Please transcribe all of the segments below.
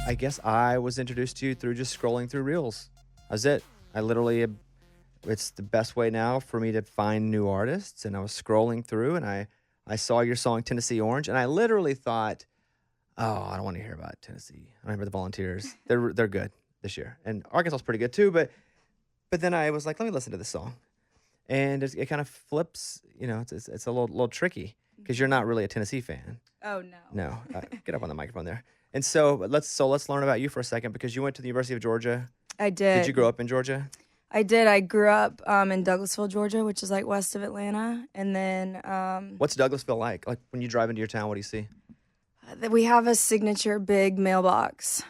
I guess I was introduced to you through just scrolling through Reels. That's it. I literally, it's the best way now for me to find new artists. And I was scrolling through and I saw your song Tennessee Orange, and I literally thought, oh, I don't want to hear about Tennessee. I don't hear about the Volunteers. They're good this year. And Arkansas is pretty good too, but then I was like, let me listen to this song. And it kind of flips, it's a little tricky because you're not really a Tennessee fan. Oh, no. No. Get up on the microphone there. And so let's learn about you for a second, because you went to the University of Georgia. I did. Did you grow up in Georgia? I did. I grew up in Douglasville, Georgia, which is like west of Atlanta. And then What's Douglasville like? Like when you drive into your town, what do you see? we have a signature big mailbox.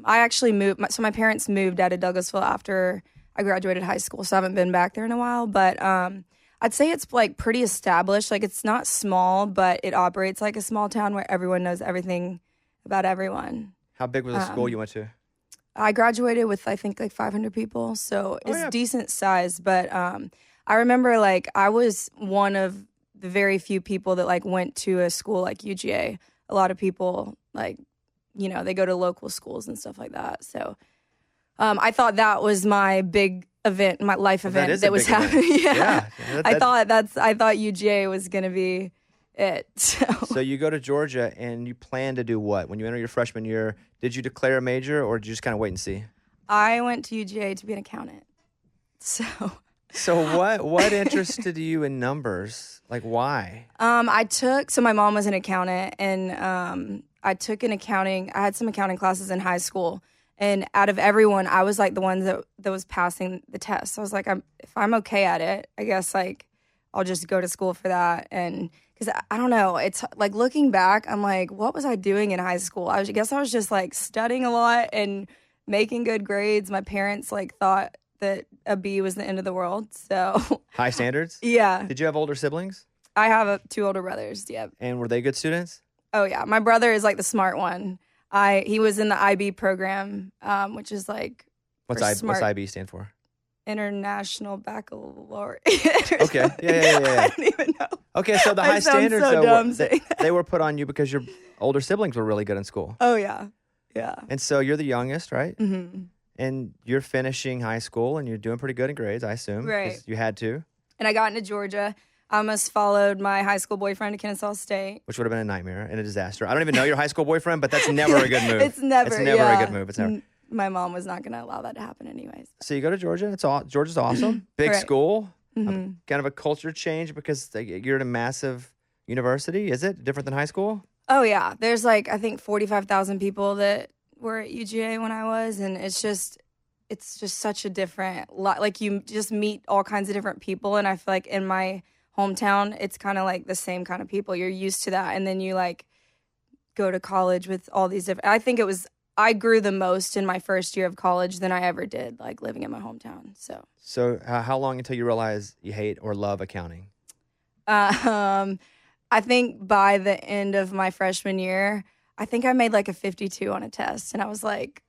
I actually moved. So my parents moved out of Douglasville after I graduated high school, so I haven't been back there in a while. But I'd say it's like pretty established. Like it's not small, but it operates like a small town where everyone knows everything about everyone. How big was the school you went to? I graduated with, I think, like 500 people, so it's decent size. But I remember, like, I was one of the very few people that, like, went to a school like UGA. A lot of people, like, they go to local schools and stuff like that. So I thought that was my big event, my life event that was happening. Yeah. I thought UGA was going to be it. So you go to Georgia and you plan to do what? When you enter your freshman year, did you declare a major or did you just kind of wait and see? I went to UGA to be an accountant. So what interested you in numbers? Like why? So my mom was an accountant, and I took I had some accounting classes in high school, and out of everyone, I was like the one that was passing the test. So I was like, if I'm okay at it, I guess like I'll just go to school for that. And because I don't know, it's like looking back, I'm like, what was I doing in high school? I guess I was just like studying a lot and making good grades. My parents like thought that a B was the end of the world. So high standards? Yeah. Did you have older siblings? I have 2 older brothers. Yep. And were they good students? Oh yeah, my brother is like the smart one. He was in the IB program, which is like what's IB stand for? International Baccalaureate. Okay. Yeah. I don't even know. Okay, so the high standards so they were put on you because your older siblings were really good in school. Oh yeah. Yeah. And so you're the youngest, right? Mm-hmm. And you're finishing high school and you're doing pretty good in grades, I assume. Right. You had to. And I got into Georgia. I almost followed my high school boyfriend to Kennesaw State. Which would have been a nightmare and a disaster. I don't even know your high school boyfriend, but that's never a good move. It's never a good move. It's never. My mom was not going to allow that to happen anyways. So you go to Georgia. Georgia's awesome. Big right. school. Mm-hmm. Kind of a culture change because you're at a massive university. Is it different than high school? Oh, yeah. There's like, I think 45,000 people that were at UGA when I was. And it's just such a different, like you just meet all kinds of different people. And I feel like in my hometown, it's kind of like the same kind of people. You're used to that. And then you like go to college with all these different, I grew the most in my first year of college than I ever did, like living in my hometown. So how long until you realize you hate or love accounting? I think by the end of my freshman year, I think I made like a 52 on a test. And I was like,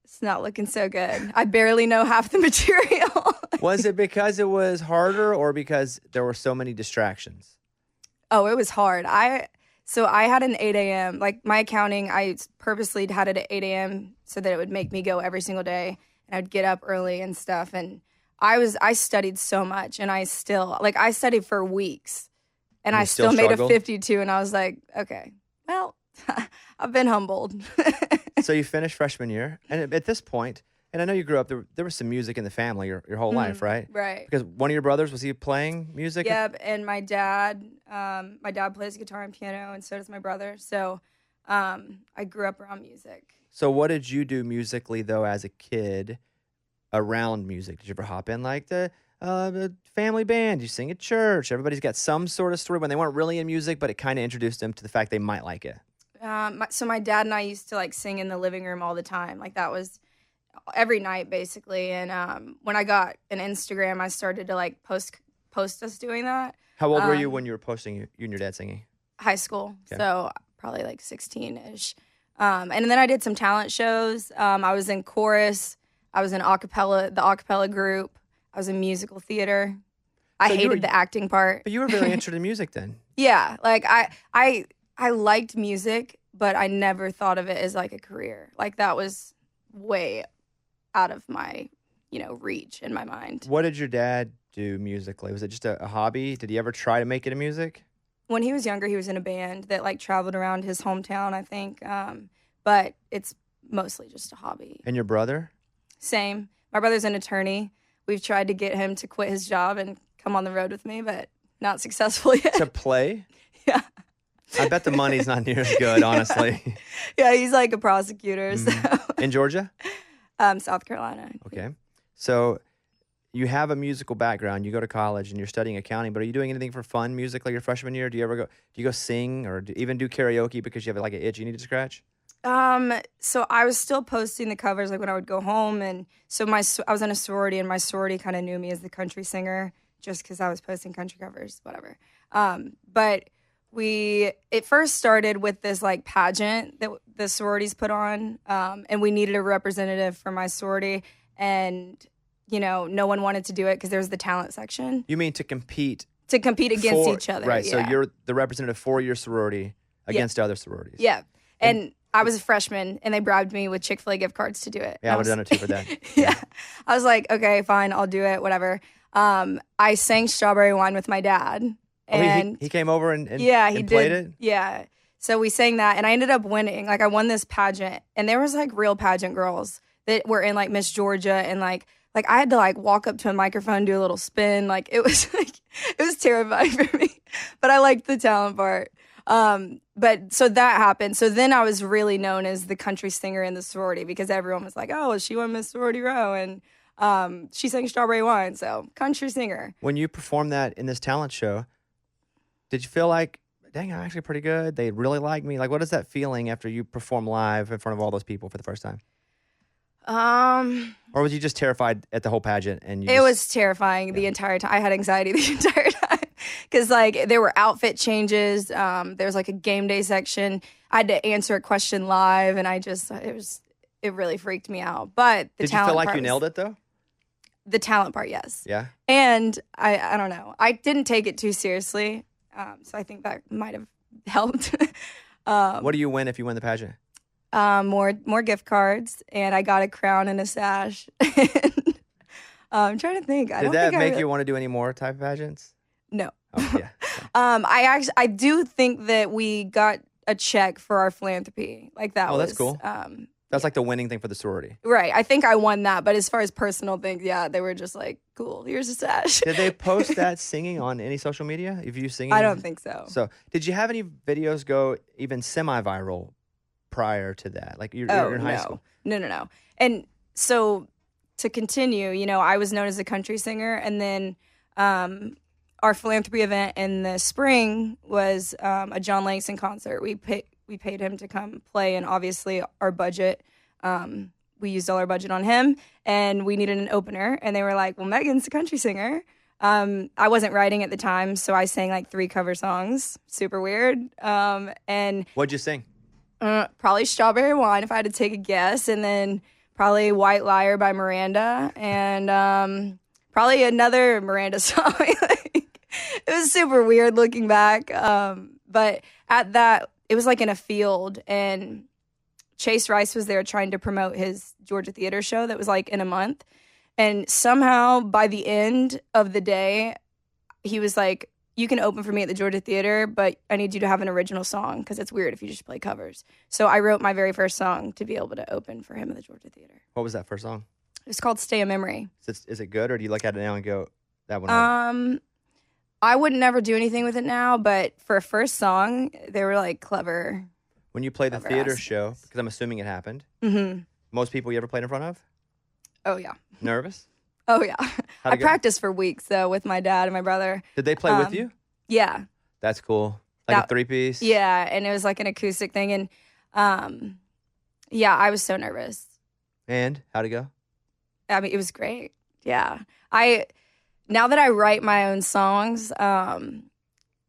it's not looking so good. I barely know half the material. Was it because it was harder or because there were so many distractions? Oh, it was hard. So I had an 8 a.m. Like my accounting, I purposely had it at 8 a.m. so that it would make me go every single day. And I'd get up early and stuff. And I studied so much. And I studied for weeks. And I still made a 52. And I was like, okay, well, I've been humbled. So you finished freshman year. And at this point, and I know you grew up, there was some music in the family your whole life, right? Right. Because one of your brothers, was he playing music? Yep, and my dad plays guitar and piano, and so does my brother. So I grew up around music. So what did you do musically, though, as a kid around music? Did you ever hop in like the family band? You sing at church? Everybody's got some sort of story when they weren't really in music, but it kind of introduced them to the fact they might like it. So my dad and I used to like sing in the living room all the time. Like that was every night basically. And when I got an Instagram, I started to like post us doing that. How old were you when you were posting you and your dad singing? High school. Okay. So probably like 16-ish. And then I did some talent shows. I was in chorus. I was in the acapella group. I was in musical theater. I hated the acting part. But you were very interested in music then. Yeah. Like I liked music, but I never thought of it as like a career. Like that was way out of my, reach in my mind. What did your dad do musically? Was it just a hobby? Did he ever try to make it a music? When he was younger, he was in a band that like traveled around his hometown, I think. But it's mostly just a hobby. And your brother? Same. My brother's an attorney. We've tried to get him to quit his job and come on the road with me, but not successful yet. To play? Yeah. I bet the money's not near as good, honestly. Yeah, he's like a prosecutor. So. In Georgia? South Carolina. Okay. So you have a musical background. You go to college and you're studying accounting, but are you doing anything for fun musically your freshman year? Do you go sing or even do karaoke because you have like an itch you need to scratch? So I was still posting the covers like when I would go home, and so I was in a sorority, and my sorority kind of knew me as the country singer just because I was posting country covers, whatever. But it first started with this like pageant that the sororities put on, and we needed a representative for my sorority, and no one wanted to do it because there was the talent section. You mean to compete? To compete against each other, right? Yeah. So you're the representative for your sorority against other sororities. Yeah, and I was a freshman, and they bribed me with Chick-fil-A gift cards to do it. Yeah, I would have done it too for that. Yeah, I was like, okay, fine, I'll do it, whatever. I sang Strawberry Wine with my dad. And he came over and he played did. it? Yeah. So we sang that, and I ended up winning. Like, I won this pageant, and there was, like, real pageant girls that were in, like, Miss Georgia, and, like I had to, like, walk up to a microphone, do a little spin. Like, it was terrifying for me. But I liked the talent part. But so that happened. So then I was really known as the country singer in the sorority because everyone was like, oh, she won Miss Sorority Row, and she sang Strawberry Wine, so country singer. When you performed that in this talent show, did you feel like, dang, I'm actually pretty good? They really like me. Like, what is that feeling after you perform live in front of all those people for the first time? Or was you just terrified at the whole pageant? And it was terrifying the entire time. I had anxiety the entire time because like there were outfit changes. There was like a game day section. I had to answer a question live, and it really freaked me out. But the did you feel like you nailed it though? The talent part, yes. Yeah. And I don't know. I didn't take it too seriously, so I think that might have helped. What do you win if you win the pageant? More gift cards, and I got a crown and a sash. I'm trying to think. Did that make you want to do any more type of pageants? No. Oh, yeah. I do think that we got a check for our philanthropy. Like that. Oh, that's cool. That's like the winning thing for the sorority. Right. I think I won that, but as far as personal things, yeah, they were just like, cool, here's a sash. Did they post that singing on any social media? If you singing? I don't think so. So, did you have any videos go even semi-viral prior to that? Like you're in high school? No. And so to continue, I was known as a country singer, and then our philanthropy event in the spring was a John Langston concert. We paid him to come play, and obviously our budget, we used all our budget on him, and we needed an opener, and they were like, well, Megan's a country singer. I wasn't writing at the time, so I sang like 3 cover songs. Super weird. And what'd you sing? Probably Strawberry Wine, if I had to take a guess, and then probably White Liar by Miranda, and probably another Miranda song. It was super weird looking back. But at that, it was like in a field, and Chase Rice was there trying to promote his Georgia theater show that was like in a month. And somehow by the end of the day, he was like, you can open for me at the Georgia Theater, but I need you to have an original song because it's weird if you just play covers. So I wrote my very first song to be able to open for him at the Georgia Theater. What was that first song? It's called Stay a Memory. Is it good, or do you look at it now and go, that one? I would never do anything with it now, but for a first song, they were like clever. When you played the theater show, because I'm assuming it happened, most people you ever played in front of? Oh, yeah. Nervous? Oh, yeah. I practiced for weeks, though, with my dad and my brother. Did they play with you? Yeah. That's cool. Like a 3-piece? Yeah, and it was like an acoustic thing. And, yeah, I was so nervous. And how'd it go? I mean, it was great. Yeah. Now that I write my own songs,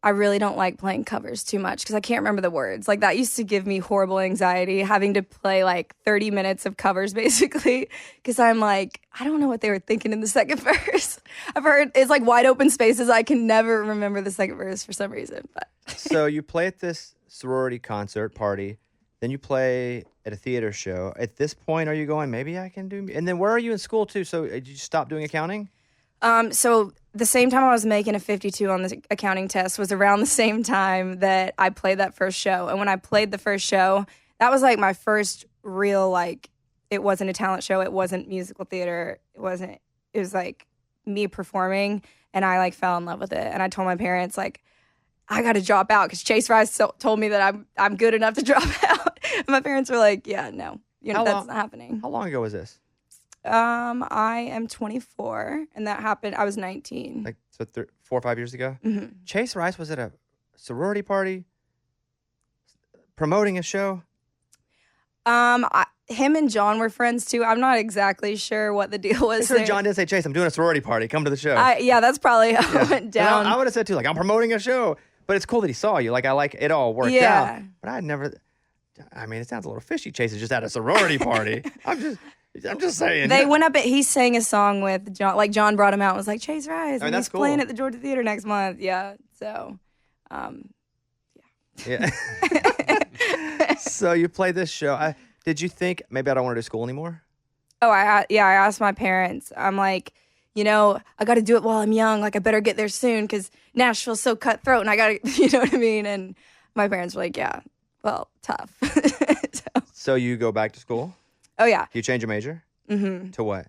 I really don't like playing covers too much because I can't remember the words. Like, that used to give me horrible anxiety, having to play like 30 minutes of covers basically, because I'm like, I don't know what they were thinking in the second verse. I've heard it's like wide open spaces. I can never remember the second verse for some reason. But So you play at this sorority concert party. Then you play at a theater show. At this point, are you going, maybe I can do... And then where are you in school, too? So did you stop doing accounting? So the same time I was making a 52 on the accounting test was around the same time that I played that first show. And when I played the first show, that was like my first real, like, it wasn't a talent show. It wasn't musical theater. It was like me performing, and I like fell in love with it. And I told my parents, like, I got to drop out because Chase Rice told me that I'm good enough to drop out. And my parents were like, yeah, no, that's not happening. How long ago was this? I am 24, and that happened. I was 19. Like, so 4 or 5 years ago? Mm-hmm. Chase Rice was at a sorority party promoting a show? Him and John were friends too. I'm not exactly sure what the deal was. I heard John did say, Chase, I'm doing a sorority party. Come to the show. Yeah, that's probably how it went down. I would have said too, like, I'm promoting a show. But it's cool that he saw you. Like, I like it all worked out. But I'd never... I mean, it sounds a little fishy. Chase is just at a sorority party. I'm just saying. They went up he sang a song with John. Like, John brought him out and was like, Chase Rice. I mean, and that's he's cool. playing at the Georgia Theater next month. Yeah. So, yeah. So you played this show. Did you think, maybe I don't want to do school anymore? Oh, I asked my parents. I'm like, I got to do it while I'm young. Like, I better get there soon because Nashville's so cutthroat and I got to, you know what I mean? And my parents were like, yeah, well, tough. So you go back to school? Oh, yeah. You change your major? Mm-hmm. To what?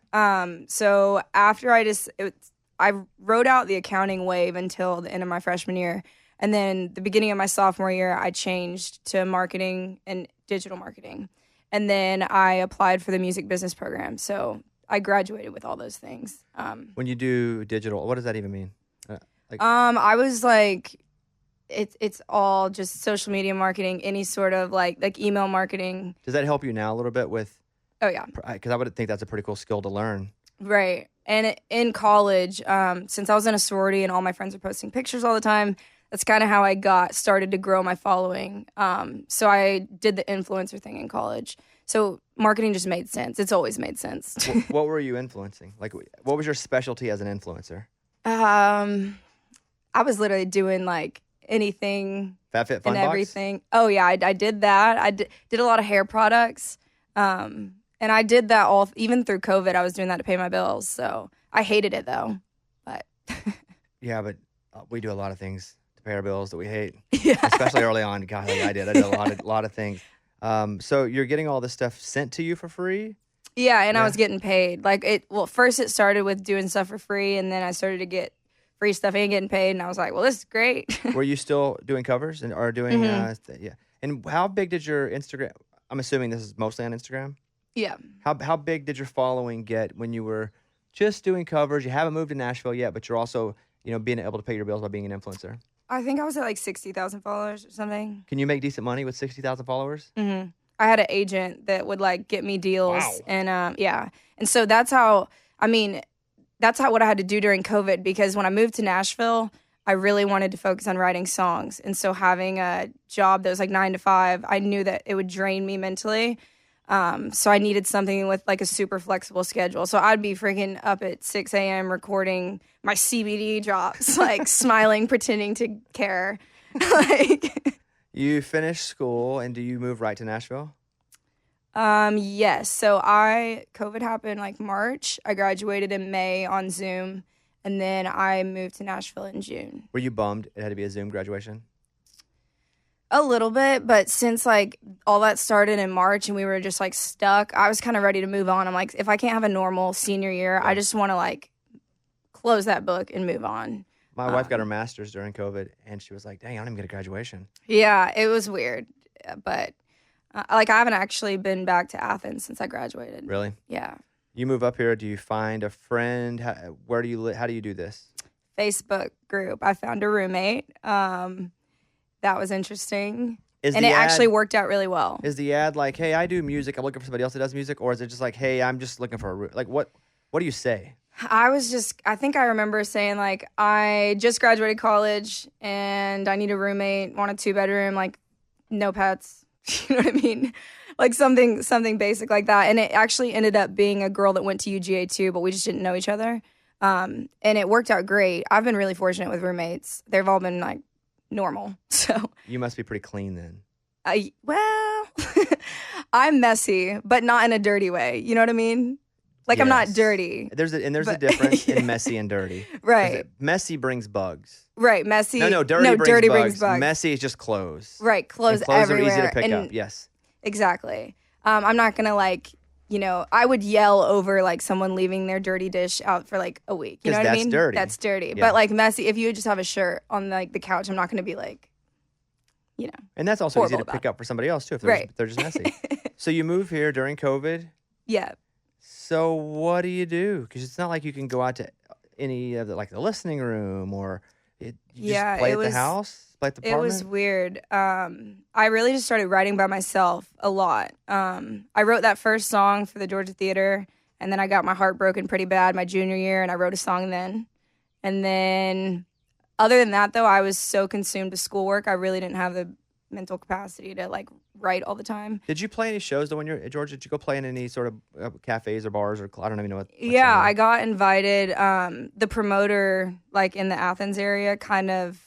So after I rode out the accounting wave until the end of my freshman year. And then the beginning of my sophomore year, I changed to marketing and digital marketing. And then I applied for the music business program. So I graduated with all those things. When you do digital, what does that even mean? I was like, it's all just social media marketing, any sort of like email marketing. Does that help you now a little bit with? Oh, yeah. Because I would think that's a pretty cool skill to learn. Right. And in college, since I was in a sorority and all my friends were posting pictures all the time, that's kind of how I got started to grow my following. So I did the influencer thing in college. So marketing just made sense. It's always made sense. What were you influencing? Like, what was your specialty as an influencer? I was literally doing like anything Fat Fit Fun and everything. Oh, yeah, I did that. I did a lot of hair products. And I did that all, even through COVID, I was doing that to pay my bills. So I hated it though. But yeah, but we do a lot of things to pay our bills that we hate. Yeah. Especially early on. God, like I did a lot of things. So you're getting all this stuff sent to you for free? Yeah, and I was getting paid. First it started with doing stuff for free, and then I started to get free stuff and getting paid, and I was like, well, this is great. Were you still doing covers or doing, Mm-hmm. yeah. And how big did your Instagram, I'm assuming this is mostly on Instagram? Yeah. How big did your following get when you were just doing covers? You haven't moved to Nashville yet, but you're also, being able to pay your bills by being an influencer. I think I was at like 60,000 followers or something. Can you make decent money with 60,000 followers? Mm-hmm. I had an agent that would like get me deals. Wow. And yeah. And so that's what I had to do during COVID, because when I moved to Nashville, I really wanted to focus on writing songs. And so having a job that was like 9 to 5, I knew that it would drain me mentally. So I needed something with like a super flexible schedule. So I'd be freaking up at 6 a.m. recording my CBD drops, like smiling, pretending to care. You finished school, and do you move right to Nashville? Yes. So COVID happened like March. I graduated in May on Zoom, and then I moved to Nashville in June. Were you bummed it had to be a Zoom graduation? A little bit, but since like all that started in March and we were just like stuck, I was kind of ready to move on. I'm like, if I can't have a normal senior year, I just want to like close that book and move on. My wife got her master's during COVID, and she was like, dang, I don't even get a graduation. Yeah, it was weird, but I haven't actually been back to Athens since I graduated. Really? Yeah. You move up here, do you find a friend? Where do you live? How do you do this? Facebook group. I found a roommate. That was interesting. It ad actually worked out really well. Is the ad like, hey, I do music, I'm looking for somebody else that does music? Or is it just like, hey, I'm just looking for a room? Like, what do you say? I think I remember saying, like, I just graduated college and I need a roommate, want a 2-bedroom, like, no pets. You know what I mean? Like something basic like that. And it actually ended up being a girl that went to UGA too, but we just didn't know each other. And it worked out great. I've been really fortunate with roommates. They've all been, like, normal. So You must be pretty clean then. well, I'm messy, but not in a dirty way. You know what I mean? Like I'm not Yes. dirty. There's a but- difference in messy and dirty. 'Cause Right. Messy brings bugs. Right. Messy. No, dirty brings bugs. bugs. Messy is just clothes. Right. Clothes And clothes everywhere. are easy to pick and up. Yes. Exactly. I'm not gonna like, I would yell over like someone leaving their dirty dish out for like a week. You know 'Cause what I that's mean? dirty. That's dirty. Yeah. But like messy, if you just have a shirt on like the couch, I'm not gonna be like, And that's also easy to horrible pick up for somebody else too if Right. they're just messy. So you move here during COVID. yeah. So what do you do? Because it's not like you can go out to any of the listening room or you Yeah, just play it at the was- house, play at the It apartment. was weird. I really just started writing by myself a lot. I wrote that first song for the Georgia Theater, and then I got my heart broken pretty bad my junior year, and I wrote a song then. And then, other than that, though, I was so consumed with schoolwork, I really didn't have the mental capacity to like write all the time. Did you play any shows though when you're at Georgia? Did you go play in any sort of cafes or bars or I don't even know what? Yeah, I got invited. The promoter, like in the Athens area, kind of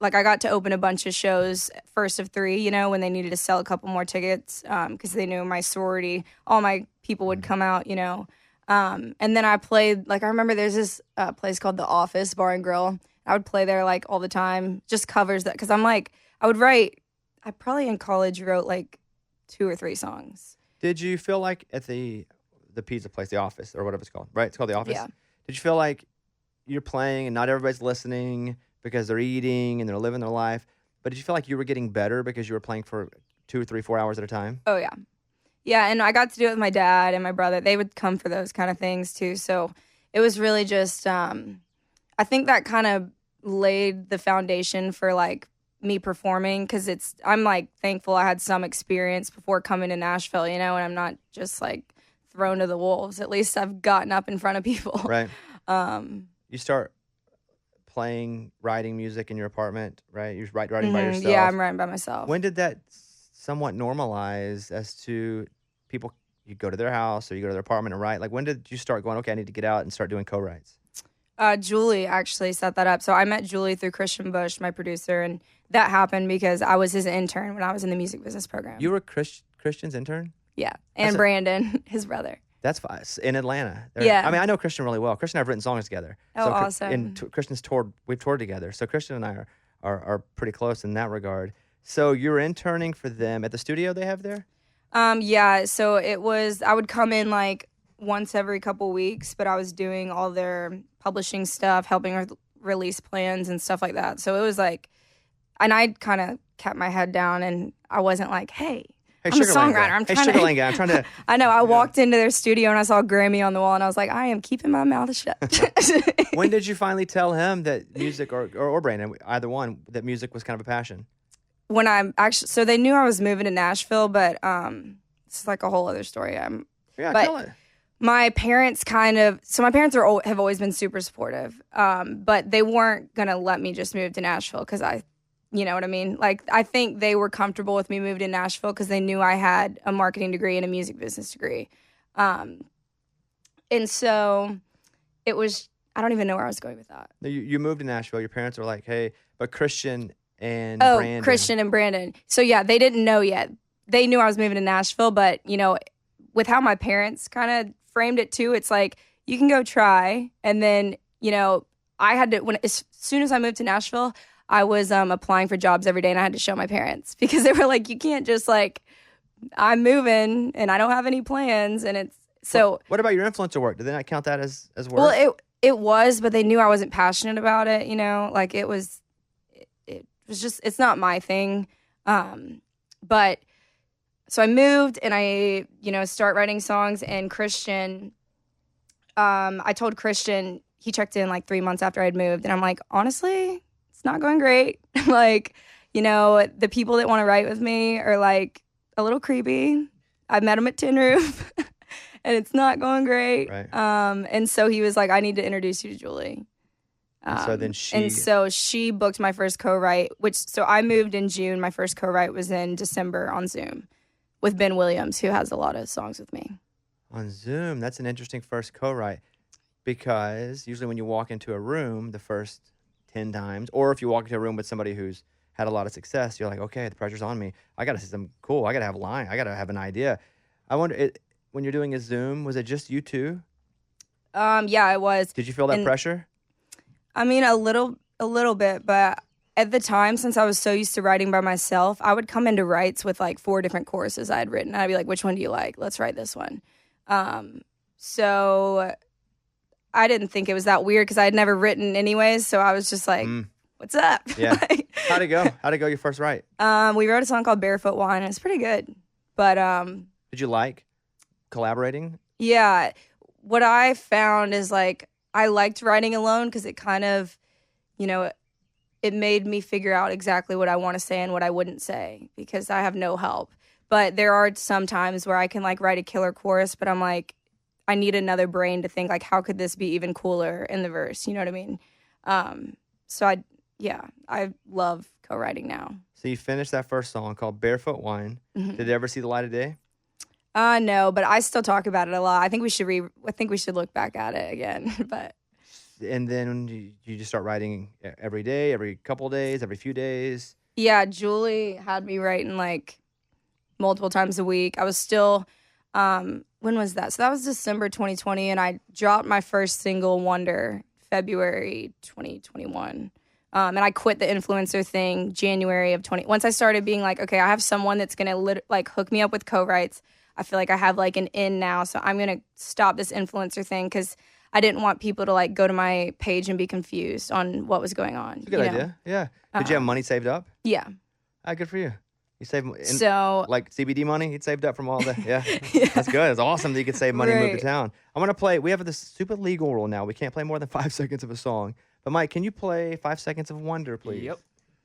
like I got to open a bunch of shows, first of 3, when they needed to sell a couple more tickets because they knew my sorority, all my people would come out, and then I played, like I remember there's this place called The Office Bar and Grill. I would play there like all the time, just covers that, because I'm like, I probably in college wrote like 2 or 3 songs. Did you feel like at the pizza place, the Office or whatever it's called, right? It's called the Office. Yeah. Did you feel like you're playing and not everybody's listening because they're eating and they're living their life? But did you feel like you were getting better because you were playing for 2 or 3, 4 hours at a time? Oh, yeah. Yeah, and I got to do it with my dad and my brother. They would come for those kind of things, too. So it was really just, I think that kind of laid the foundation for, like, me performing, because I'm, like, thankful I had some experience before coming to Nashville, and I'm not just, like, thrown to the wolves. At least I've gotten up in front of people. Right. You start playing, writing music in your apartment, right? You're writing by yourself. Yeah, I'm writing by myself. When did that somewhat normalize as to people, you go to their house or you go to their apartment and write? Like, when did you start going, okay, I need to get out and start doing co-writes? Julie actually set that up. So I met Julie through Christian Bush, my producer, and that happened because I was his intern when I was in the music business program. You were Christian's intern? Yeah, and Brandon, his brother. That's fine. In Atlanta. Yeah. I mean, I know Christian really well. Christian and I have written songs together. Oh, awesome. And Christian's we've toured together. So Christian and I are pretty close in that regard. So you were interning for them at the studio they have there? Yeah, so I would come in like once every couple weeks, but I was doing all their publishing stuff, helping with release plans and stuff like that. So it was like, and I kind of kept my head down and I wasn't like, hey, I'm a songwriter. I'm trying to. I know. I walked into their studio and I saw Grammy on the wall and I was like, I am keeping my mouth shut. When did you finally tell him that music or Brandon, either one, that music was kind of a passion? When I'm actually, so they knew I was moving to Nashville, but it's like a whole other story. Yeah, but tell it. My parents my parents have always been super supportive, but they weren't going to let me just move to Nashville because you know what I mean? Like, I think they were comfortable with me moving to Nashville because they knew I had a marketing degree and a music business degree. And so it was, I don't even know where I was going with that. You moved to Nashville. Your parents were like, hey, but Christian and Brandon. Christian and Brandon. So yeah, they didn't know yet. They knew I was moving to Nashville, but with how my parents kind of framed it too, it's like, you can go try. And then, I had to, as soon as I moved to Nashville, I was applying for jobs every day and I had to show my parents because they were like, you can't just like, I'm moving and I don't have any plans. And it's so. What about your influencer work? Did they not count that as work? Well, it was, but they knew I wasn't passionate about it, like it was just, it's not my thing. But so I moved and I, start writing songs, and Christian, I told Christian, he checked in like 3 months after I'd moved, and I'm like, honestly, it's not going great. Like, the people that want to write with me are like a little creepy. I met them at Tin Roof and it's not going great. Right. And so he was like, I need to introduce you to Julie. So she booked my first co-write, so I moved in June. My first co-write was in December on Zoom with Ben Williams, who has a lot of songs with me. On Zoom, that's an interesting first co-write, because usually when you walk into a room the first 10 times, or if you walk into a room with somebody who's had a lot of success, you're like, okay, the pressure's on me. I got to say something cool. I got to have a line. I got to have an idea. I wonder, when you're doing a Zoom, was it just you two? Yeah, it was. Did you feel that pressure? I mean, a little bit, but at the time, since I was so used to writing by myself, I would come into writes with like 4 different choruses I had written. I'd be like, which one do you like? Let's write this one. So I didn't think it was that weird because I had never written anyways. So I was just like, what's up? Yeah. How'd it go? How'd it go your first write? We wrote a song called Barefoot Wine. It's pretty good. But did you like collaborating? Yeah. What I found is like I liked writing alone because it kind of, it made me figure out exactly what I want to say and what I wouldn't say because I have no help. But there are some times where I can like write a killer chorus, but I'm like, I need another brain to think like, how could this be even cooler in the verse? You know what I mean? So I love co-writing now. So you finished that first song called Barefoot Wine. Mm-hmm. Did it ever see the light of day? No, but I still talk about it a lot. I think we should look back at it again. But and then you just start writing every day, every couple days, every few days. Yeah, Julie had me writing like multiple times a week. I was still when was that? So that was December 2020, and I dropped my first single, Wonder, February 2021. And I quit the influencer thing January of 20. Once I started being like, okay, I have someone that's gonna like hook me up with co-writes. I feel like I have like an in now, so I'm gonna stop this influencer thing because I didn't want people to like go to my page and be confused on what was going on. It's a good idea. Yeah. Did you have money saved up? Yeah. Good for you. You saved like CBD money. You saved up from all the yeah. That's good. It's awesome that you could save money and move to town. I'm gonna play. We have this stupid legal rule now. We can't play more than 5 seconds of a song. But Mike, can you play 5 seconds of Wonder, please? Yep.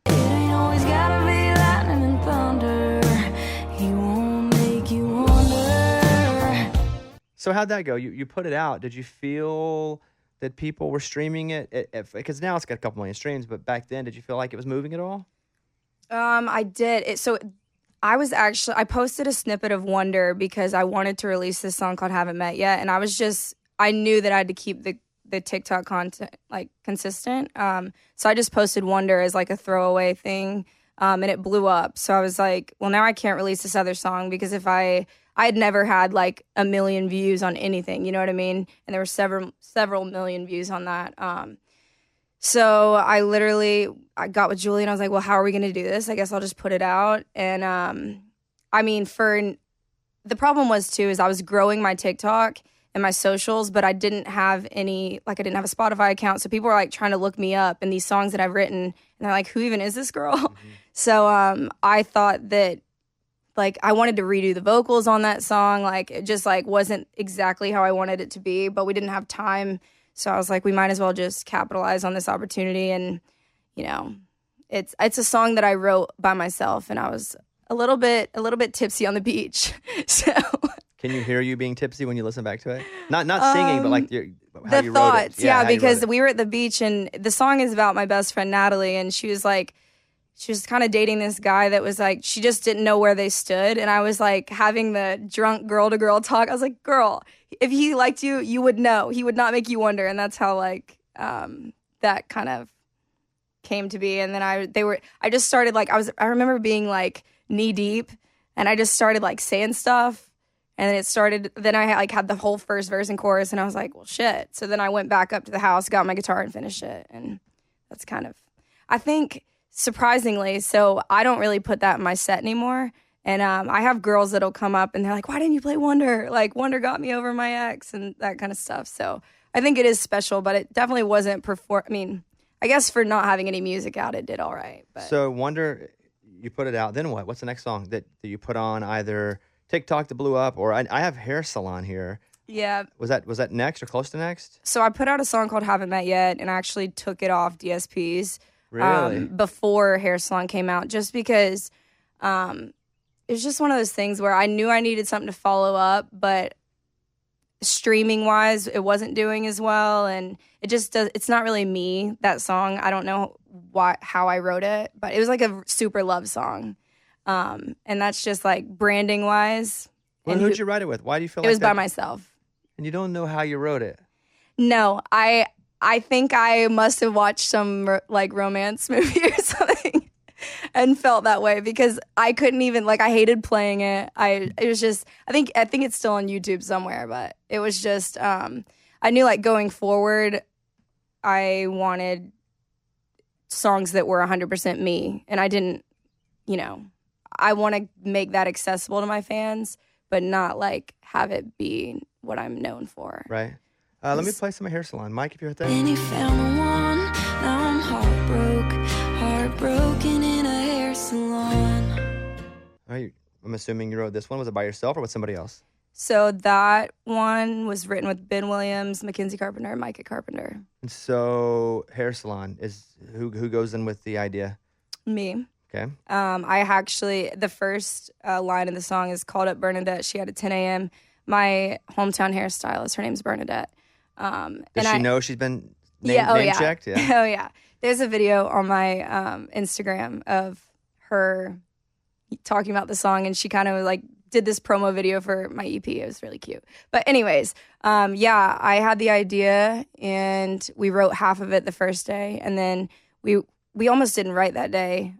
It ain't always gotta be lightning and thunder. He won't make you wonder. So how'd that go? You put it out. Did you feel that people were streaming it? Because now it's got a couple million streams, but back then, did you feel like it was moving at all? I did. I posted a snippet of Wonder because I wanted to release this song called Haven't Met Yet, and I knew that I had to keep the TikTok content like consistent. So I just posted Wonder as like a throwaway thing, and it blew up. So I was like, well, now I can't release this other song because if I had never had like 1 million views on anything, you know what I mean? And there were several million views on that. So I got with Julie and I was like, well, how are we going to do this? I guess I'll just put it out. And the problem was too, is I was growing my TikTok and my socials, but I didn't have I didn't have a Spotify account. So people were like trying to look me up and these songs that I've written. And they're like, who even is this girl? Mm-hmm. So I thought that like I wanted to redo the vocals on that song. Like it just like wasn't exactly how I wanted it to be, but we didn't have time. So I was like, we might as well just capitalize on this opportunity. And, it's a song that I wrote by myself and I was a little bit tipsy on the beach. So can you hear you being tipsy when you listen back to it? Not singing, but like how the you thoughts. wrote it. Yeah, because we were at the beach and the song is about my best friend Natalie, and she was kind of dating this guy that was like, she just didn't know where they stood. And I was like having the drunk girl to girl talk. I was like, girl, if he liked you, you would know. He would not make you wonder. And that's how like that kind of came to be. And then I just started like, I remember being like knee deep and I just started like saying stuff. And then I like had the whole first verse and chorus and I was like, well, shit. So then I went back up to the house, got my guitar and finished it. And that's kind of, I think, surprisingly, so I don't really put that in my set anymore. And I have girls that'll come up and they're like, why didn't you play Wonder? Like Wonder got me over my ex and that kind of stuff. So I think it is special, but it definitely wasn't I guess for not having any music out, it did all right. But. So Wonder, you put it out, then what? What's the next song that you put on either TikTok that blew up or I have Hair Salon here. Yeah. Was that next or close to next? So I put out a song called Haven't Met Yet and I actually took it off DSPs. Really? Before Hair Salon came out, just because it's just one of those things where I knew I needed something to follow up, but streaming wise, it wasn't doing as well, and it's not really me, that song. I don't know how I wrote it, but it was like a super love song, and that's just like branding wise. Well, who'd you write it with? Why do you feel it like was by myself? And you don't know how you wrote it? No, I think I must have watched some like romance movie or something. and felt that way because I couldn't even I hated playing it. It was just I think it's still on YouTube somewhere, but it was just I knew going forward I wanted songs that were 100% me, and I didn't, I want to make that accessible to my fans, but not have it be what I'm known for. Right. Let me play some of Hair Salon. Mike, if you heard that. And he found the one. Now I'm heartbroken in a hair salon. I'm assuming you wrote this one. Was it by yourself or with somebody else? So that one was written with Ben Williams, Mackenzie Carpenter, and Micah Carpenter. And so Hair Salon is who goes in with the idea? Me. Okay. I actually, the first line in the song is called up Bernadette. She had a 10 a.m. My hometown hairstylist, her name's Bernadette. Does she know she's been name checked? Yeah. Oh, yeah. There's a video on my Instagram of her talking about the song, and she kind of did this promo video for my EP. It was really cute. But anyways, I had the idea, and we wrote half of it the first day, and then we almost didn't write that day.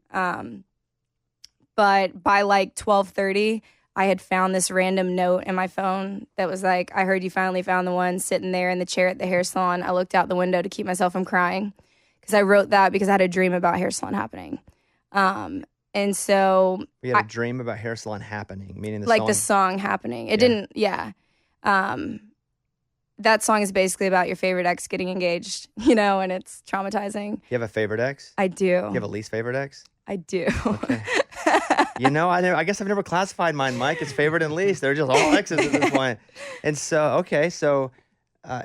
But by 12:30, I had found this random note in my phone that was I heard you finally found the one, sitting there in the chair at the hair salon. I looked out the window to keep myself from crying because I wrote that because I had a dream about hair salon happening. And so we had a dream about hair salon happening, meaning the song happening. It didn't, that song is basically about your favorite ex getting engaged, and it's traumatizing. You have a favorite ex? I do. You have a least favorite ex? I do. Okay. I guess I've never classified mine, Mike, as favorite and least. They're just all exes at this point. And so,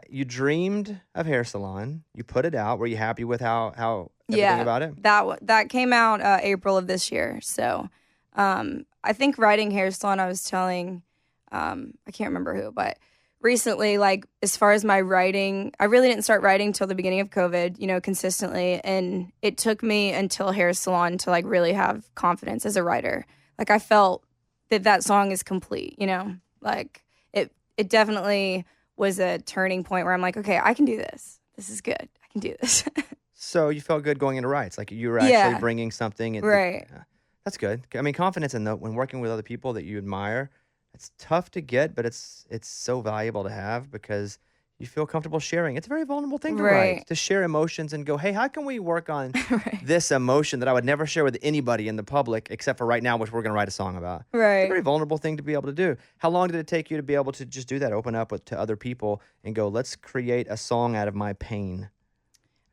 you dreamed of Hair Salon. You put it out. Were you happy with how everything about it? That came out April of this year. So I think writing Hair Salon, I was telling, I can't remember who, but recently, as far as my writing, I really didn't start writing till the beginning of COVID, consistently. And it took me until Hair Salon to really have confidence as a writer. I felt that song is complete, it definitely was a turning point where I'm okay, I can do this. This is good. I can do this. So you felt good going into writes, you were actually bringing something. Right. That's good. I mean, confidence when working with other people that you admire, it's tough to get, but it's so valuable to have because you feel comfortable sharing. It's a very vulnerable thing to write, to share emotions and go, hey, how can we work on this emotion that I would never share with anybody in the public except for right now, which we're going to write a song about. Right. It's a very vulnerable thing to be able to do. How long did it take you to be able to just do that, open up to other people and go, let's create a song out of my pain?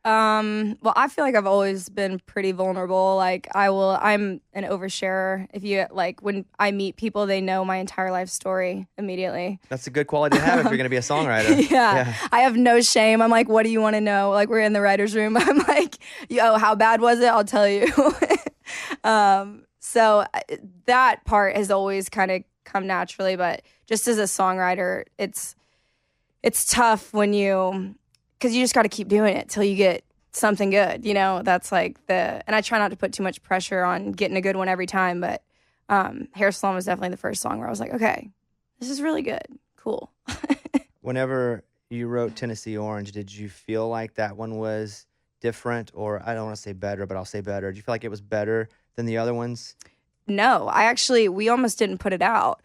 Well, I feel I've always been pretty vulnerable. I'm an oversharer. If you when I meet people, they know my entire life story immediately. That's a good quality to have if you're going to be a songwriter. Yeah. I have no shame. I'm what do you want to know? We're in the writer's room. I'm how bad was it? I'll tell you. So that part has always kind of come naturally, but just as a songwriter, it's tough when because you just got to keep doing it till you get something good, that's and I try not to put too much pressure on getting a good one every time, but Hair Salon was definitely the first song where I was okay, this is really good. Cool. Whenever you wrote Tennessee Orange, did you feel that one was different, or I don't want to say better, but I'll say better. Did you feel it was better than the other ones? No, we almost didn't put it out.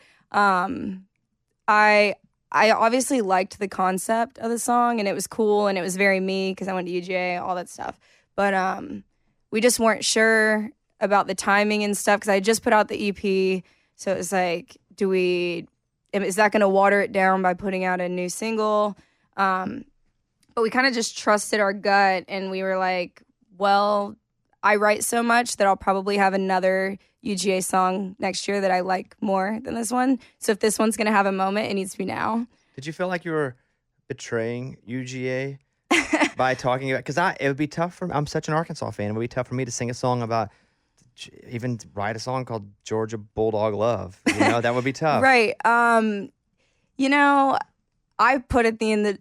I obviously liked the concept of the song, and it was cool, and it was very me because I went to UGA, all that stuff. But we just weren't sure about the timing and stuff because I just put out the EP. So it was is that going to water it down by putting out a new single? But we kind of just trusted our gut, and we were well, I write so much that I'll probably have another UGA song next year that I like more than this one. So if this one's going to have a moment, it needs to be now. Did you feel like you were betraying UGA by talking about, because it would be tough I'm such an Arkansas fan. It would be tough for me to sing a song about, even write a song called Georgia Bulldog Love. That would be tough. Right. I put at the end,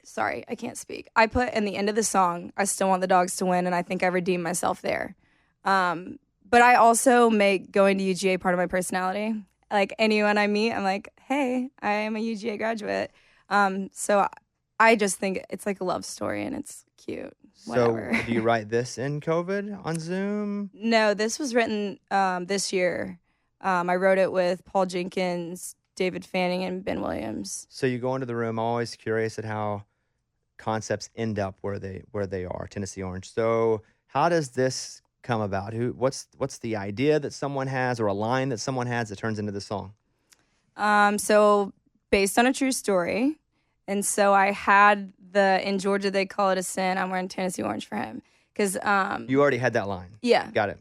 sorry, I can't speak. I put in the end of the song, I still want the dogs to win, and I think I redeemed myself there. But I also make going to UGA part of my personality. Anyone I meet, I'm hey, I am a UGA graduate. So I just think it's a love story, and it's cute. whatever. So do you write this in COVID on Zoom? No, this was written this year. I wrote it with Paul Jenkins, David Fanning, and Ben Williams. So you go into the room. I'm always curious at how concepts end up where they are. Tennessee Orange. So how does this come about? What's the idea that someone has, or a line that someone has that turns into the song? So based on a true story, and so I had in Georgia they call it a sin. I'm wearing Tennessee Orange for him because You already had that line. yeah. Got it.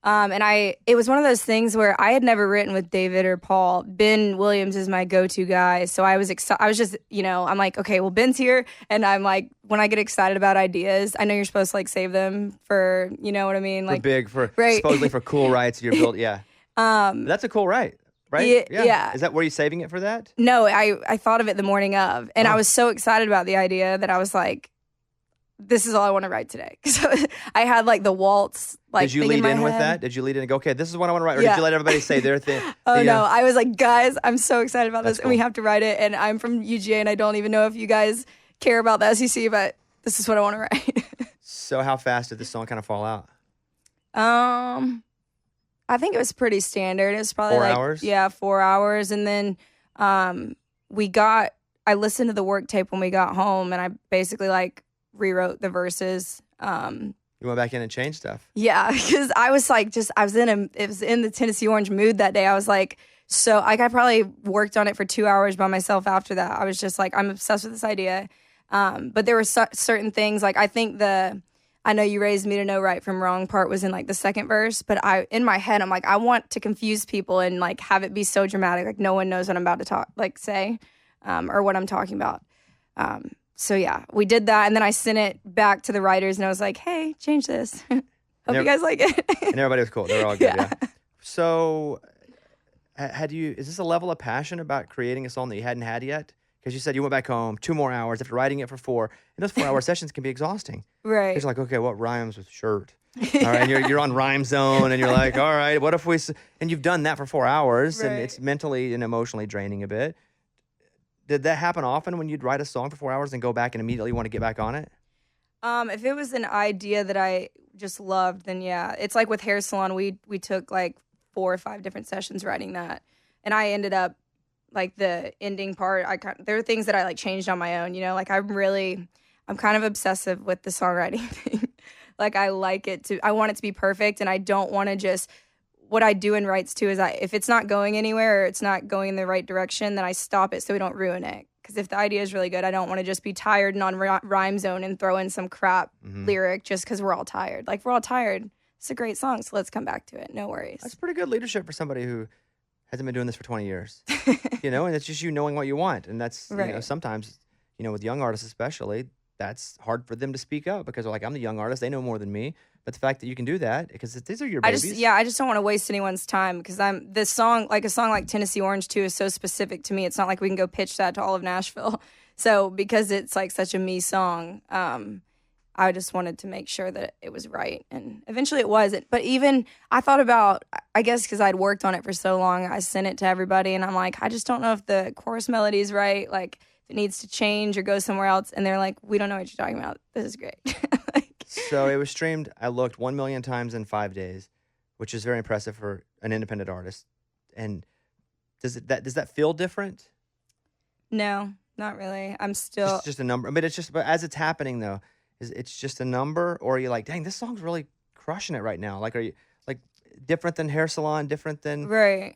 And it was one of those things where I had never written with David or Paul. Ben Williams is my go-to guy. So I was excited. I was just, I'm like, okay, well, Ben's here. And I'm like, when I get excited about ideas, I know you're supposed to like save them for, you know what I mean? Like right. Supposedly for cool rights. You're built. Yeah. That's a cool right. Right? Yeah. Is that, were you saving it for that? No, I thought of it the morning of. And I was so excited about the idea that I was like, this is all I want to write today. So I had like the waltz. Like, did you lead in with that? Did you lead in and go, okay, this is what I want to write? Or did you let everybody say their thing? No, I was like, guys, I'm so excited about this, cool. and we have to write it. And I'm from UGA, and I don't even know if you guys care about the SEC, but this is what I want to write. So how fast did this song kind of fall out? I think it was pretty standard. It was probably 4 like, hours? Yeah, 4 hours. And then I listened to the work tape when we got home, and I basically like rewrote the verses. You went back in and changed stuff. Yeah, because I was like, it was in the Tennessee Orange mood that day. I was like, so like I probably worked on it for 2 hours by myself after that. I was just like, I'm obsessed with this idea. But there were certain things, like I think I know you raised me to know right from wrong part was in like the second verse, but in my head, I'm like, I want to confuse people and like have it be so dramatic, like no one knows what I'm about to say, or what I'm talking about. So yeah, we did that, and then I sent it back to the writers, and I was like, "Hey, change this. Hope you guys like it." And everybody was cool. They were all good. Yeah. So, is this a level of passion about creating a song that you hadn't had yet? Because you said you went back home 2 more hours after writing it for 4, and those 4-hour sessions can be exhausting. Right. It's like, okay, what rhymes with shirt? All right, and you're on Rhyme Zone, and you're like, all right, what if and you've done that for 4 hours, and it's mentally and emotionally draining a bit. Did that happen often when you'd write a song for 4 hours and go back and immediately want to get back on it? If it was an idea that I just loved, then yeah. It's like with Hair Salon, we took like 4 or 5 different sessions writing that. And I ended up, like the ending part, there are things that I like changed on my own, like I'm kind of obsessive with the songwriting thing. Like I want it to be perfect, and I don't want to just, what I do in writes too is if it's not going anywhere or it's not going in the right direction, then I stop it so we don't ruin it. Because if the idea is really good, I don't want to just be tired and on Rhyme Zone and throw in some crap lyric just because we're all tired. Like, we're all tired. It's a great song, so let's come back to it. No worries. That's pretty good leadership for somebody who hasn't been doing this for 20 years. And it's just you knowing what you want. And that's, sometimes, with young artists especially, that's hard for them to speak up because they're like, I'm the young artist. They know more than me. But the fact that you can do that, because these are your babies. I just don't want to waste anyone's time, because a song like Tennessee Orange too is so specific to me. It's not like we can go pitch that to all of Nashville. So because it's like such a me song, I just wanted to make sure that it was right. And eventually it was. But even I thought about, I guess because I'd worked on it for so long, I sent it to everybody, and I'm like, I just don't know if the chorus melody is right. Like, if it needs to change or go somewhere else. And they're like, we don't know what you're talking about. This is great. So it was streamed, I looked, 1 million times in 5 days, which is very impressive for an independent artist. And does that feel different? No, not really. I'm still... It's just a number. But as it's happening, though, it's just a number? Or are you like, dang, this song's really crushing it right now? Like, are you, like, different than Hair Salon, different than... Right.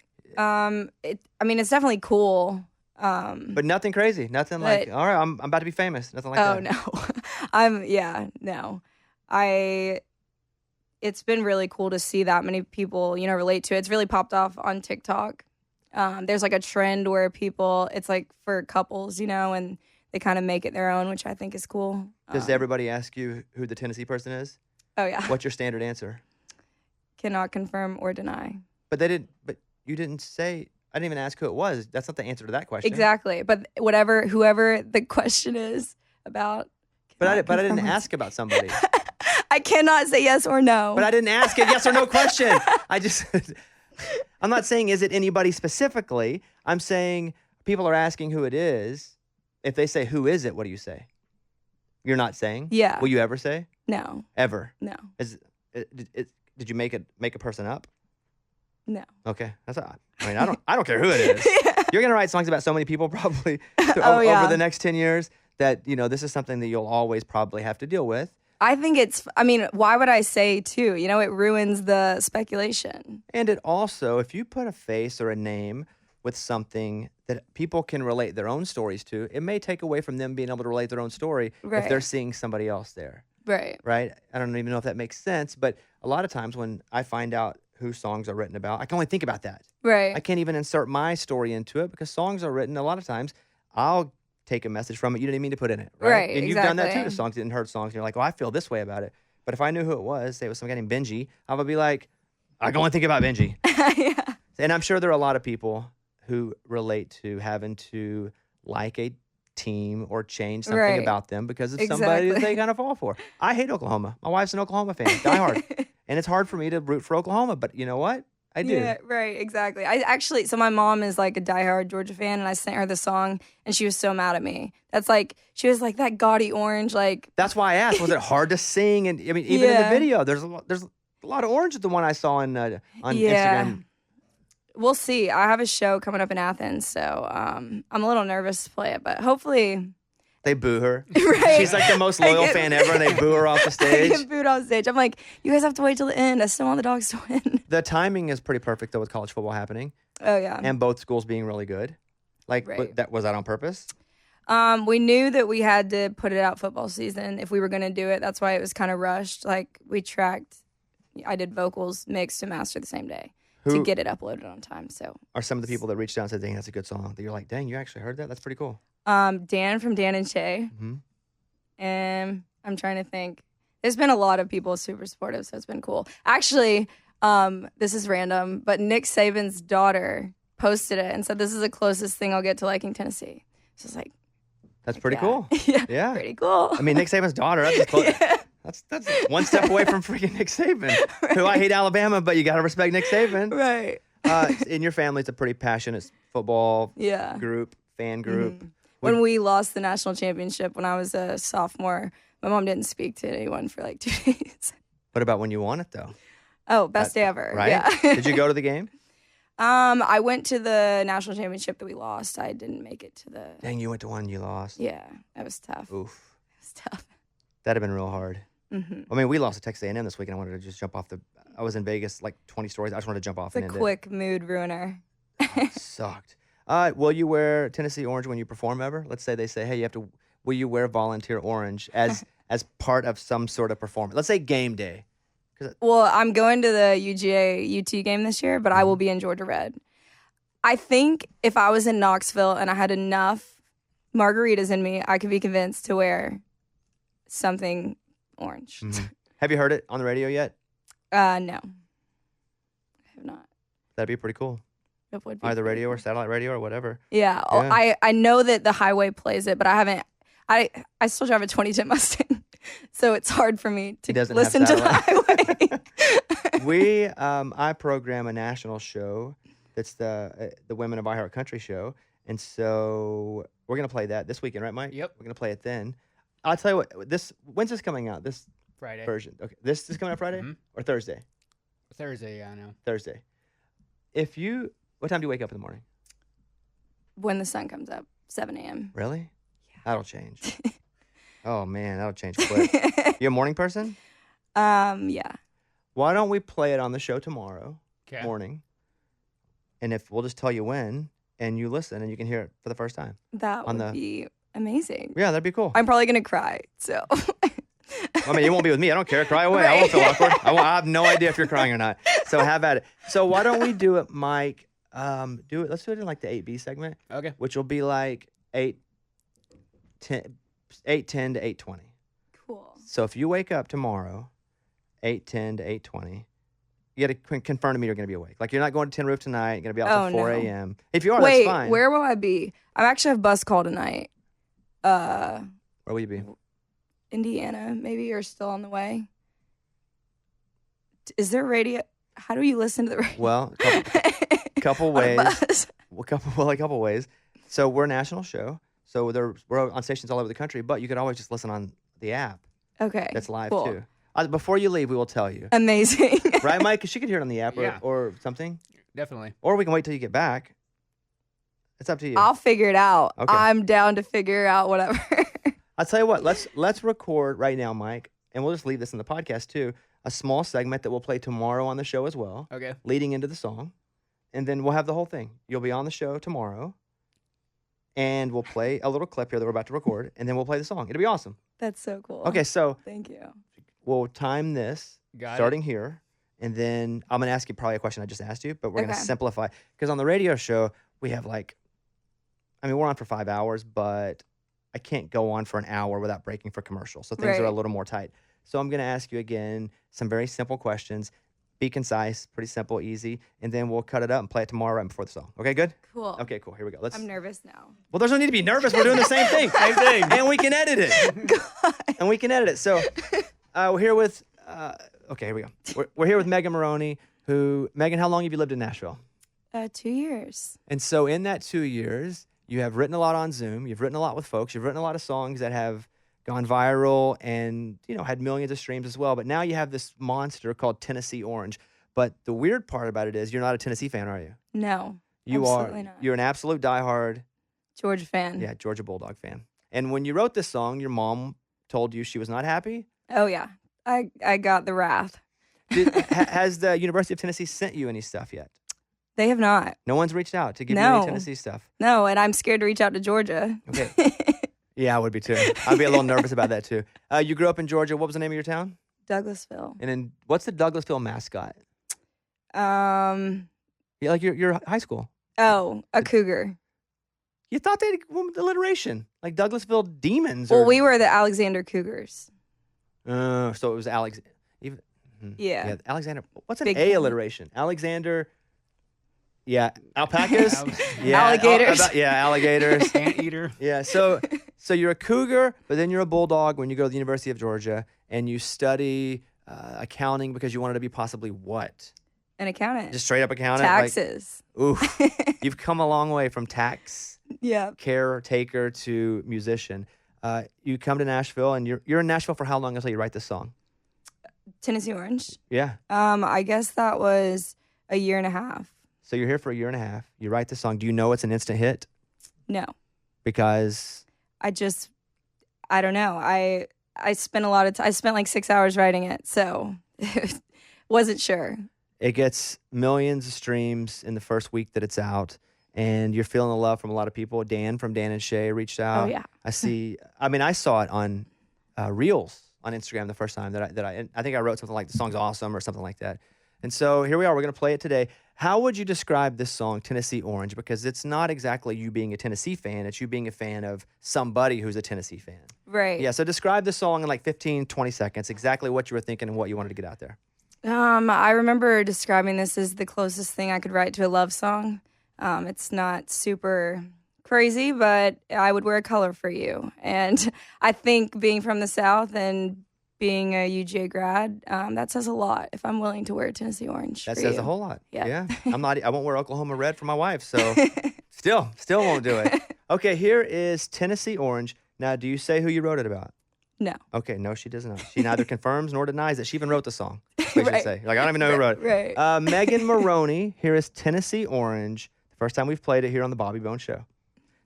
It's definitely cool. But nothing crazy. Nothing like, all right, I'm about to be famous. Nothing like that. Oh, no. It's been really cool to see that many people, relate to it. It's really popped off on TikTok. There's like a trend where it's like for couples, and they kind of make it their own, which I think is cool. Does everybody ask you who the Tennessee person is? Oh, yeah. What's your standard answer? Cannot confirm or deny. But you didn't say, I didn't even ask who it was. That's not the answer to that question. Exactly. But whoever the question is about. But I didn't ask about somebody. I cannot say yes or no. But I didn't ask a yes or no question. I'm not saying is it anybody specifically. I'm saying people are asking who it is. If they say who is it, what do you say? You're not saying? Yeah. Will you ever say? No, Ever? no, Did you make a person up? no. Okay, that's odd. I mean, I don't care who it is. You're gonna write songs about so many people probably Oh, yeah. over the next 10 years that this is something that you'll always probably have to deal with. I think I mean, why would I say too? It ruins the speculation. And it also, if you put a face or a name with something that people can relate their own stories to, it may take away from them being able to relate their own story if they're Right. seeing somebody else there. Right. Right? I don't even know if that makes sense, but a lot of times when I find out who songs are written about, I can only think about that. Right. I can't even insert my story into it because songs are written a lot of times. I'll take a message from it you didn't mean to put in it. Right. Right, And you've done that too to exactly. songs and heard songs and you're like, oh, I feel this way about it. But if I knew who it was, say it was some guy named Benji, I would be like, I can only think about Benji. Yeah. And I'm sure there are a lot of people who relate to having to like a team or change something Right. about them because of somebody that Exactly. they kind of fall for. I hate Oklahoma. My wife's an Oklahoma fan, die hard. And it's hard for me to root for Oklahoma, but you know what? I do. Yeah, right, exactly. So my mom is like a diehard Georgia fan, and I sent her the song, and she was so mad at me. She was like, that gaudy orange, like, That's why I asked. Was it hard to sing? And I mean, even in the Yeah. video, there's a lot of orange at the one I saw on yeah. Instagram. We'll see. I have a show coming up in Athens, so I'm a little nervous to play it, but hopefully, They boo her. Right. She's like the most loyal get- fan ever, and they boo her off the I stage. get booed off stage. I'm like, you guys have to wait till the end. I still want the dogs to win. The timing is pretty perfect though with college football happening Oh yeah. and both schools being really good. Like Right. was that on purpose? We knew that we had to put it out football season if we were going to do it. That's why it was kind of rushed. Like I did vocals, mixed, and master the same day to Who get it uploaded on time. So, are some of the people that reached out and said, "Dang, that's a good song"? That you're like, "Dang, you actually heard that? That's pretty cool." Dan from Dan and Shay, hmm and I'm trying to think. There's been a lot of people super supportive, so it's been cool. Actually, this is random, but Nick Saban's daughter posted it and said, "This is the closest thing I'll get to liking Tennessee." So it's like, That's pretty yeah. cool. yeah, Yeah. pretty cool. I mean, Nick Saban's daughter. That's as close. Yeah. That's one step away from freaking Nick Saban, who I hate Alabama, but you got to respect Nick Saban. Right. In your family, it's a pretty passionate football Yeah. group, fan group. When we lost the national championship when I was a sophomore, my mom didn't speak to anyone for like 2 days. What about when you won it though? Oh, best day ever. Right? Yeah. Did you go to the game? I went to the national championship that we lost. I didn't make it to the. Dang, you went to one, you lost. Yeah, that was tough. Oof, It was tough. that'd have been real hard. hmm I mean, we lost to Texas A&M this week, and I wanted to just jump off the. I was in Vegas, like 20 stories. I just wanted to jump off It's a and end quick mood ruiner. it. Sucked. Will you wear Tennessee orange when you perform ever? Let's say they say, hey, you have to. Will you wear volunteer orange as part of some sort of performance? Let's say game day. Well, I'm going to the UGA UT game this year, but I will be in Georgia Red. I think if I was in Knoxville and I had enough margaritas in me, I could be convinced to wear something orange. Mhm. Have you heard it on the radio yet? No, I have not. That'd be pretty cool. It would be Either pretty radio or cool. satellite radio or whatever. Yeah, Yeah. I know that the highway plays it, but I haven't. I still drive a 2010 Mustang, so it's hard for me to doesn't have listen to the highway. I program a national show that's the Women of iHeart Country show, and so we're gonna play that this weekend, right, Mike? Yep. We're gonna play it then. I'll tell you what. When's this coming out? This Friday. version. Okay, this is coming out Friday Mhm. or Thursday. Thursday, yeah, I know. Thursday. What time do you wake up in the morning? When the sun comes up, 7 a.m. Really? That'll change. Oh man, that'll change quick. You a morning person? Yeah. Why don't we play it on the show tomorrow Okay. morning? And if we'll just tell you when, and you listen, and you can hear it for the first time. That On would the- be amazing. Yeah, that'd be cool. I'm probably gonna cry. So. I mean, it won't be with me. I don't care. Cry away. I won't feel awkward. I have no idea if you're crying or not. So have at it. So why don't we do it, Mike? Let's do it in like the 8B segment, Okay. which will be like 8:10 to 8:20. Cool. So if you wake up tomorrow, 8:10 to 8:20, you got to confirm to me you're going to be awake. Like you're not going to Tin Roof tonight. You're going to be out Oh, till 4 no. a.m. If you are, Wait, that's fine. where will I be? I actually have bus call tonight. Where will you be? Indiana, maybe you're still on the way. Is there radio? How do you listen to the radio? Well, couple On a ways. bus? A couple ways. So we're a national show. So we're on stations all over the country, but you could always just listen on the app. Okay. That's live cool. too. Before you leave, we will tell you. Amazing. Right, Mike? 'Cause she could hear it on the app Yeah. or something. Definitely. Or we can wait till you get back. It's up to you. I'll figure it out. Okay. I'm down to figure out whatever. I'll tell you what. Let's record right now, Mike, and we'll just leave this in the podcast too. A small segment that we'll play tomorrow on the show as well, Okay. leading into the song, and then we'll have the whole thing. You'll be on the show tomorrow, and we'll play a little clip here that we're about to record, and then we'll play the song. It'll be awesome. That's so cool. Okay, so Thank you. we'll time this Got starting here, and then I'm gonna ask you probably a question I just asked you, but we're gonna Okay. simplify because on the radio show we have we're on for 5 hours, but I can't go on for an hour without breaking for commercial. So things are a Right. little more tight. So I'm gonna ask you again some very simple questions. Be concise, pretty simple, easy, and then we'll cut it up and play it tomorrow right before the song. Okay, good. Cool. Okay, cool. Here we go. Let's. I'm nervous now. Well, there's no need to be nervous. We're doing the same thing. Same thing. And we can edit it. And we can edit it. So we're here with, okay, here we go. We're here with Megan Moroney, Megan, how long have you lived in Nashville? 2 years. And so in that 2 years, you have written a lot on Zoom. You've written a lot with folks. You've written a lot of songs that have gone viral and, had millions of streams as well. But now you have this monster called Tennessee Orange. But the weird part about it is you're not a Tennessee fan, are you? No. You absolutely are. not. You're an absolute diehard, Georgia fan. yeah, Georgia Bulldog fan. And when you wrote this song, your mom told you she was not happy. Oh yeah. I got the wrath. Has the University of Tennessee sent you any stuff yet? They have not. No one's reached out to give you any No. Tennessee stuff. No, and I'm scared to reach out to Georgia. Okay. Yeah, I would be too. I'd be a little nervous about that too. You grew up in Georgia. What was the name of your town? Douglasville. And then what's the Douglasville mascot? Um. Yeah, like your high school. Oh, a cougar. You thought they'd went with alliteration, like Douglasville Demons. Well, or, we were the Alexander Cougars. So it was Alex. Yeah. Alexander. What's an Big A fan. alliteration? Alexander. Yeah, alpacas. Yeah, Alligators. Alligators. Anteater. Yeah, so you're a cougar, but then you're a bulldog when you go to the University of Georgia and you study accounting because you wanted to be possibly what? An accountant. Just straight up accountant. Taxes. Oof. You've come a long way from tax Yeah. caretaker to musician. You come to Nashville and you're in Nashville for how long until you write this song? Tennessee Orange. Yeah. I guess that was a year and a half. So you're here for a year and a half. You write the song. Do you know it's an instant hit? No. Because I don't know. I spent a lot of time. I spent like 6 hours writing it, so wasn't sure. it gets millions of streams in the first week that it's out, and you're feeling the love from a lot of people. Dan from Dan and Shay reached out. Oh yeah. I saw it on Reels on Instagram the first time that I think I wrote something like the song's awesome or something like that. And so here we are. We're going to play it today. How would you describe this song, Tennessee Orange? Because it's not exactly you being a Tennessee fan. It's you being a fan of somebody who's a Tennessee fan. Right. Yeah, so describe the song in like 15, 20 seconds, exactly what you were thinking and what you wanted to get out there. I remember describing this as the closest thing I could write to a love song. It's not super crazy, but I would wear a color for you. And I think being from the South and being a UGA grad, that says a lot. If I'm willing to wear Tennessee Orange, That for says you. a whole lot. Yeah. I won't wear Oklahoma Red for my wife, so still won't do it. Okay, here is Tennessee Orange. Now, do you say who you wrote it about? No. Okay, no, she does not. She neither confirms nor denies that she even wrote the song. That's what I should Right. say. Like, I don't even know who wrote it. Right. Megan Moroney, here is Tennessee Orange. The first time we've played it here on the Bobby Bone Show.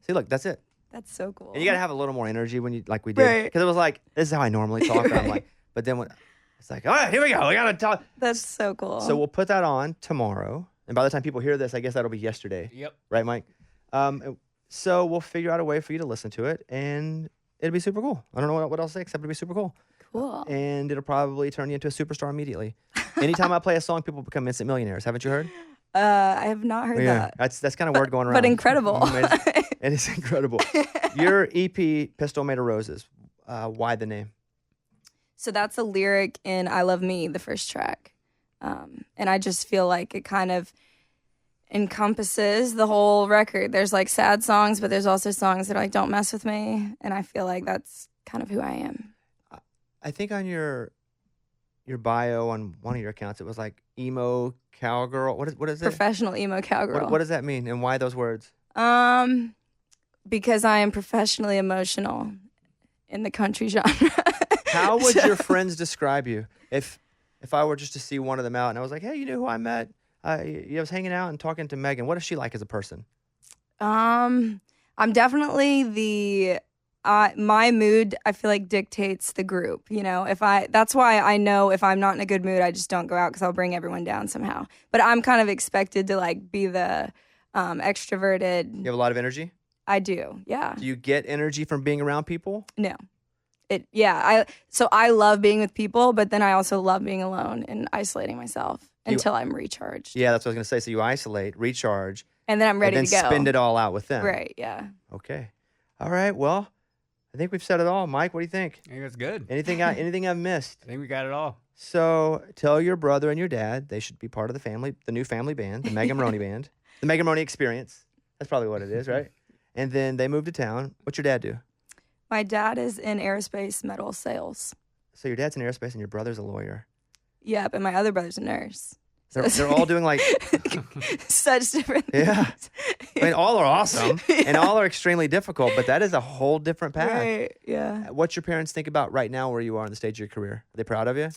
See, look, that's it. That's so cool. And you got to have a little more energy when you, like we did. Right. Because it was like, this is how I normally talk. I'm like, but then when it's like, all right, here we go. We got to talk. That's so cool. So we'll put that on tomorrow. And by the time people hear this, I guess that'll be yesterday. Yep. Right, Mike? So we'll figure out a way for you to listen to it, and it'll be super cool. I don't know what else to say except it'll be super cool. Cool. And it'll probably turn you into a superstar immediately. Anytime I play a song, people become instant millionaires. Haven't you heard? I have not heard that. That's kind of word going around. But incredible. It is incredible. Your EP, Pistol Made of Roses. Why the name? So that's a lyric in I Love Me, the first track. And I just feel like it kind of encompasses the whole record. There's like sad songs, but there's also songs that are like don't mess with me. And I feel like that's kind of who I am. I think on your bio on one of your accounts, it was like emo cowgirl. What is it? Professional emo cowgirl. What does that mean, and why those words? Because I am professionally emotional in the country genre. How would your friends describe you if I were just to see one of them out and I was like, hey, you know who I met? I was hanging out and talking to Megan. What is she like as a person? I'm definitely my mood, I feel like, dictates the group. That's why I know if I'm not in a good mood, I just don't go out because I'll bring everyone down somehow. But I'm kind of expected to like be the extroverted. You have a lot of energy? I do, yeah. Do you get energy from being around people? No. So I love being with people, but then I also love being alone and isolating myself until I'm recharged. Yeah, that's what I was going to say. So you isolate, recharge, And then I'm ready and to then go. spend it all out with them. Right, yeah. Okay. All right. Well, I think we've said it all. Mike, what do you think? I think that's good. Anything I've missed? I think we got it all. So tell your brother and your dad they should be part of the family, the new family band, the Megan Moroney band, the Megan Moroney experience. That's probably what it is, right? And then they move to town. What's your dad do? My dad is in aerospace metal sales. So your dad's in aerospace and your brother's a lawyer. Yep, and my other brother's a nurse. They're all doing like such different yeah. things. I mean, all are awesome and all are extremely difficult, but that is a whole different path. Right, yeah. What's your parents think about right now where you are in the stage of your career? Are they proud of you?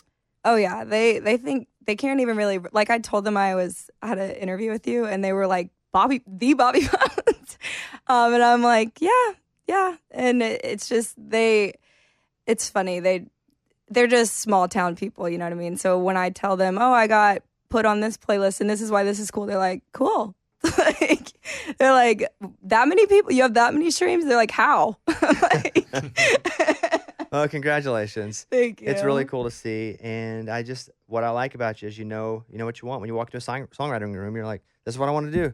Oh yeah, they think they can't even really like. I told them I had an interview with you, and they were like, Bobby Pounds. And I'm like, yeah, and it's just it's funny they're just small town people, you know what I mean? So when I tell them, oh, I got put on this playlist and this is why this is cool, they're like, cool. They're like, that many people, you have that many streams? They're like, how? Oh, congratulations. Thank you. It's really cool to see. And what I like about you is you know what you want. When you walk into a songwriting room, you're like, this is what I want to do.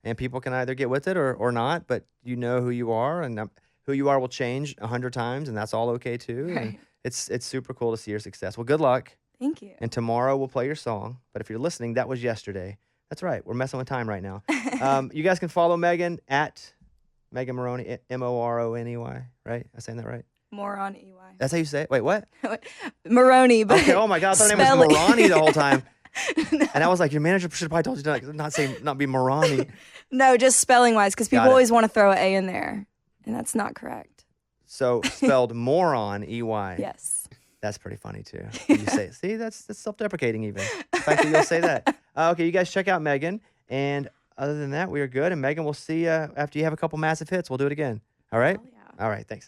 And people can either get with it or not, but you know who you are, and who you are will change 100 times, and that's all okay too. Right. And it's super cool to see your success. Well, good luck. Thank you. And tomorrow we'll play your song. But if you're listening, that was yesterday. That's right. We're messing with time right now. You guys can follow Megan at Megan Moroney, Moroney, right? I'm saying that right? Moroney. That's how you say it? Wait, what? Moroney, but Okay, oh my God, I thought her name was Moroney the whole time. And I was like, your manager should have probably told you to not be Moroney. No, just spelling wise, because people Got it. always want to throw an A in there, and that's not correct. So spelled moron, E-Y. Yes. That's pretty funny too. You say, see, that's self-deprecating even. The fact that you'll say that. Okay, you guys check out Megan. And other than that, we are good. And Megan, we'll see you after you have a couple massive hits. We'll do it again. All right? Oh, yeah. All right, thanks.